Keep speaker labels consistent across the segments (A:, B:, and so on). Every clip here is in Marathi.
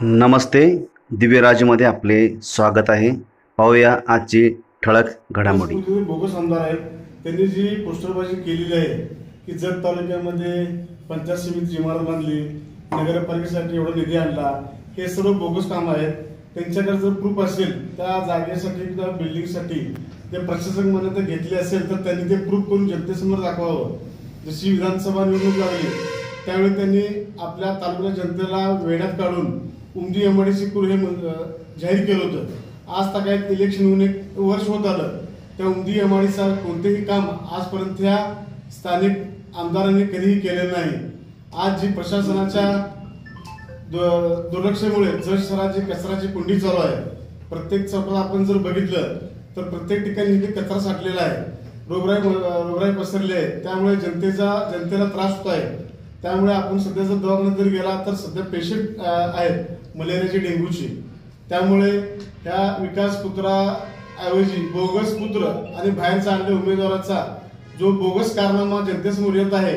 A: नमस्ते. दिव्यराजमध्ये आपले स्वागत आहे. पाहूया आजची ठळक घडामोडी.
B: बोगस आमदार आहेत. त्यांनी जी पोस्टरबाजी केलेली आहे की जत तालुक्यामध्ये पंचायत समितीची इमारत बांधली, नगरपालिकेसाठी एवढा निधी आणला, हे सर्व बोगस काम आहेत. त्यांच्याकडे जर प्रूफ असेल त्या जागेसाठी किंवा बिल्डिंगसाठी ते प्रशासक मान्यता घेतली असेल तर त्यांनी ते प्रूफ करून जनतेसमोर दाखवावं. जशी विधानसभा निवडणूक लागली त्यावेळी त्यांनी आपल्या तालुक्याच्या जनतेला वेड्यात काढून उमदी एमआयडीसी कुल हे जाहीर केलं होतं. आज तक इलेक्शन होऊन 1 वर्ष होत आलं. त्या उमदी एमआयडीसीचं कोणतेही काम आजपर्यंत या स्थानिक आमदारांनी कधीही केलेलं नाही. आज जी प्रशासनाच्या दुर्लक्षामुळे जत शहराची कचऱ्याची कुंडी चालू आहे. प्रत्येक चौकात आपण जर बघितलं तर प्रत्येक ठिकाणी इथे कचरा साठलेला आहे. रोगराई पसरली आहे. त्यामुळे जनतेला त्रास होत आहे. त्यामुळे आपण सध्या जर दवाखान्यात जर गेला तर सध्या पेशंट आहेत मलेरियाची, डेंग्यूची. त्यामुळे ह्या विकास पुत्राऐवजी बोगस पुत्र आणि बाहेरचा आणलेल्या उमेदवाराचा जो बोगस कारनामा जनतेसमोर येत आहे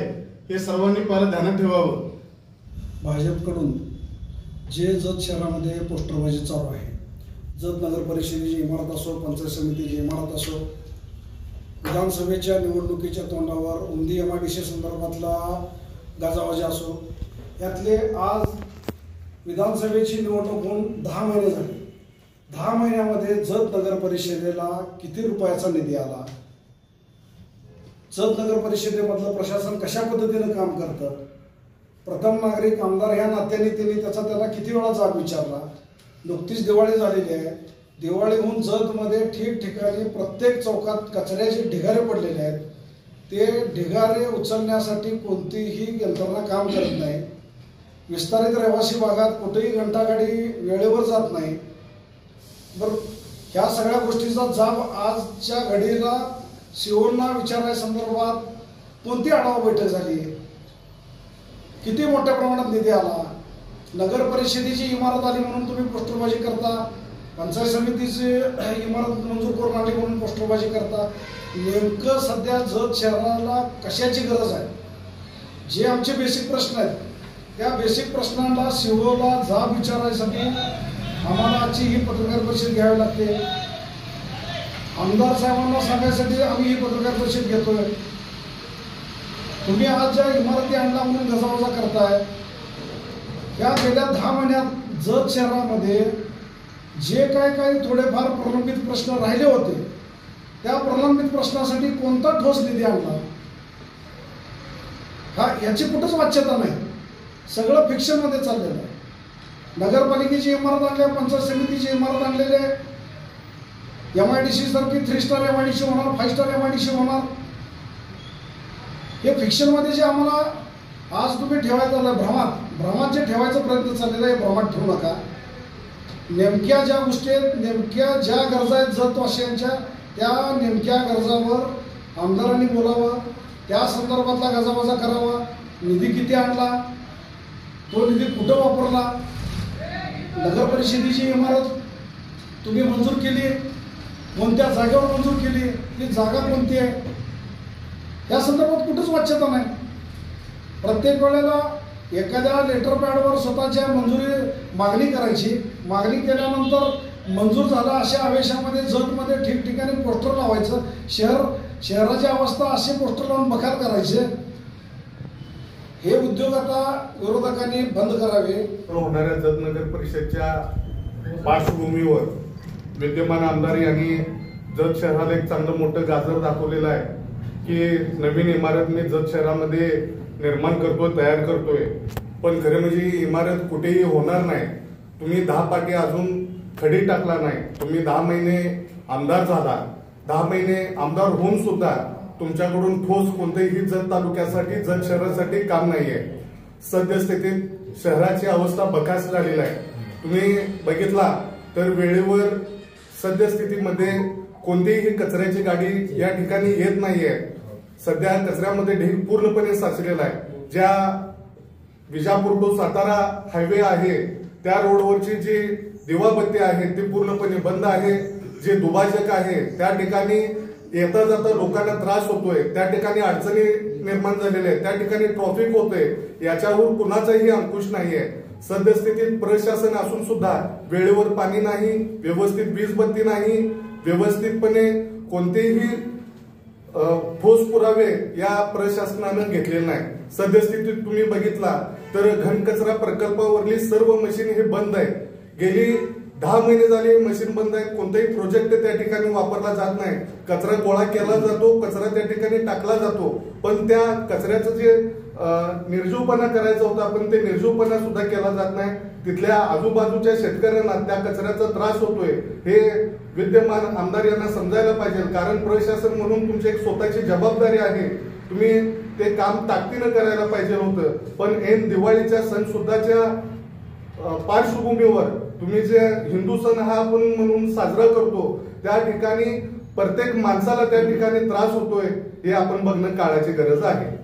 B: हे सर्वांनी पहिला ध्यानात ठेवावं.
C: भाजपकडून जे जत शहरामध्ये पोस्टरबाजी चालू आहे, जत नगर परिषदेची इमारत असो, पंचायत समितीची इमारत असो, विधानसभेच्या निवडणुकीच्या तोंडावर उमदी एमआयडीसी संदर्भातला गाजावाजा असो, यातले आज विधानसभेची निवडणूक होऊन 10 महिने झाले. 10 महिन्यामध्ये जत नगर परिषदेला किती रुपयाचा निधी आला, जत नगर परिषदेमधलं प्रशासन कशा पद्धतीनं काम करतं, प्रथम नागरिक आमदार ह्या नात्याने त्याला किती वेळा जाब विचारला. नुकतीच दिवाळी झालेली आहे. दिवाळी होऊन जतमध्ये ठिकठिकाणी प्रत्येक चौकात कचऱ्याचे ढिगारे पडलेले आहेत. ते ढिगारे उचलण्यासाठी कोणतीही यंत्रणा काम करत नाही. विस्तारित रहिवासी भागात कुठेही घंटागाडी वेळेवर जात नाही. बरं, ह्या सगळ्या गोष्टीचा जाब आजच्या घडीला सीओना विचारण्यासंदर्भात कोणती आढावा बैठक झाली, किती मोठ्या प्रमाणात निधी आला, नगर परिषदेची इमारत आली म्हणून तुम्ही पोस्टरबाजी करता, पंचायत समितीची इमारत मंजूर करून आली म्हणून पोस्टरबाजी करता. नेमकं सध्या जत शहराला कशाची गरज आहे, जे आमचे बेसिक प्रश्न आहेत त्या बेसिक प्रश्नांना सीओला जाब विचारण्यासाठी आम्हाला आजची ही पत्रकार परिषद घ्यावी लागते. आमदार साहेबांना सांगण्यासाठी आम्ही ही पत्रकार परिषद घेतोय. तुम्ही आज ज्या इमारती आणला म्हणून गजावजा करताय, या गेल्या 10 महिन्यात जत शहरामध्ये जे काही थोडेफार प्रलंबित प्रश्न राहिले होते त्या प्रलंबित प्रश्नासाठी कोणता ठोस निधी आणला, याची कुठंच वाच्यता नाही. सगळं फिक्शन मध्ये चाललेलं आहे. नगरपालिकेची इमारत आणल्या, पंचायत समितीची इमारत आणलेले, एमआयडीसी सारखी 3 स्टार एमआयडीसी होणार, 5 स्टार एमआयडीसी होणार. हे फिक्शन मध्ये जे आम्हाला आज तुम्ही ठेवायचं आलं भ्रमात जे ठेवायचा प्रयत्न चाललेला आहे, भ्रमात ठेवू नका. नेमक्या ज्या गोष्टी आहेत, नेमक्या ज्या गरजा आहेत जतवासियांच्या, त्या नेमक्या गरजावर आमदारांनी बोलावं, त्या संदर्भातला गाजावाजा करावा. निधी किती आणला, तो निधी कुठं वापरला, नगर परिषदेची इमारत तुम्ही मंजूर केली, कोणत्या जागेवर मंजूर केली, ती जागा कोणती आहे, या संदर्भात कुठंच वाच्यता नाही. प्रत्येक वेळेला एखाद्या लेटर पॅडवर स्वतःच्या मागणी करायची, मागणी केल्यानंतर मंजूर झाला अशा आवेशामध्ये जतमध्ये ठिकठिकाणी पोस्टर लावायचं, शहराची अवस्था असे पोस्टर लावून बखार करायचे. हे उद्योग आता विरोधकांनी बंद करावे.
B: होणाऱ्या जत नगर परिषदच्या पार्श्वभूमीवर विद्यमान आमदार यांनी जत शहराला एक चांगलं मोठं गाजर दाखवलेलं आहे की नवीन इमारत मी जत शहरामध्ये निर्माण करतोय, तयार करतोय. पण खरं म्हणजे इमारत कुठेही होणार नाही. तुम्ही 10 पाटी अजून खडी टाकला नाही. तुम्ही 10 महिने आमदार झाला, 10 महिने आमदार होऊन सुद्धा तुमच्याकडून ठोस कोणतेही जत तालुक्यासाठी, जत शहरासाठी काम नाहीये. सद्यस्थितीत शहराची अवस्था बकास झालेली आहे. तुम्ही बघितला तर वेळेवर सद्यस्थितीमध्ये कोणतीही कचऱ्याची गाडी या ठिकाणी येत नाहीये. सध्या कचऱ्यामध्ये ढीग पूर्णपणे साचलेला आहे. ज्या विजापूर टू सातारा हायवे आहे त्या रोडवरची जी दिवाबत्ती आहे ती पूर्णपणे बंद आहे. जे दुभाजक आहे त्या ठिकाणी येता जाता लोकांना त्रास होतोय, त्या ठिकाणी अडचणी निर्माण झालेल्या आहेत, त्या ठिकाणी ट्रॉफिक होतोय, याच्यावर कुणाचाही अंकुश नाहीये. सद्यस्थितीत प्रशासन असून सुद्धा वेळेवर पाणी नाही, व्यवस्थित वीज बत्ती नाही, व्यवस्थितपणे कोणतेही ठोस पुरावे या प्रशासनानं घेतलेले नाही. सद्यस्थितीत तुम्ही बघितला तर घनकचरा प्रकल्पावरली सर्व मशीन हे बंद आहे. गेली 10 महिने झाले मशीन बंद आहे. कोणताही प्रोजेक्ट त्या ठिकाणी वापरला जात नाही. कचरा गोळा केला जातो, कचरा त्या ठिकाणी टाकला जातो, पण त्या कचऱ्याचं जे निर्जीवपणा करायचा होता पण ते निर्जीवपणा सुद्धा केला जात नाही. तिथल्या आजूबाजूच्या शेतकऱ्यांना त्या कचऱ्याचा त्रास होतोय हे विद्यमान आमदार यांना समजायला पाहिजे. कारण प्रशासन म्हणून तुमची एक स्वतःची जबाबदारी आहे, तुम्ही ते काम ताकदीनं करायला पाहिजे होतं. पण ऐन दिवाळीच्या सण सुद्धाच्या पार्श्वभूमीवर तुम्ही जे हिंदू सण हा आपण म्हणून साजरा करतो त्या ठिकाणी प्रत्येक माणसाला त्या ठिकाणी त्रास होतोय हे आपण बघणं काळाची गरज आहे.